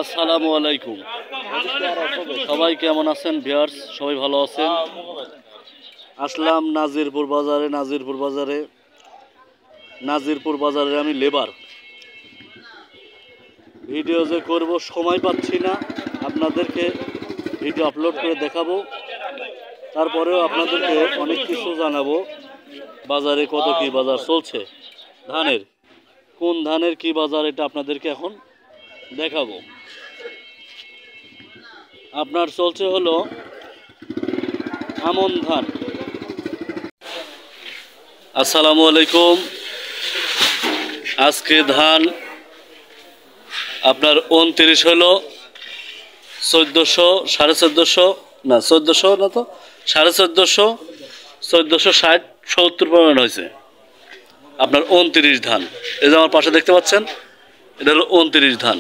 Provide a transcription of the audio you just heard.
আসসালামু আলাইকুম। সবাই কেমন আছেন ভিউয়ার্স? সবাই ভালো আছেন? আসলাম নাজিরপুর বাজারে আমি লেবার ভিডিও যে করব সময় পাচ্ছি না, আপনাদেরকে ভিডিও আপলোড করে দেখাবো। তারপরেও আপনাদেরকে অনেক কিছু জানাবো। বাজারে কত কি বাজার চলছে, ধানের কোন ধানের কি বাজার, এটা আপনাদেরকে এখন দেখাবো। আপনার চলছে হলো আমন ধান। আসসালামু আলাইকুম। আজকে ধান আপনার 29 হলো 1400, 1450, না 1400 না তো 1450, 1460, 70 পরিমাণ হয়েছে আপনার 29 ধান। এই যে আমার পাশে দেখতে পাচ্ছেন, এটা হলো 29 ধান।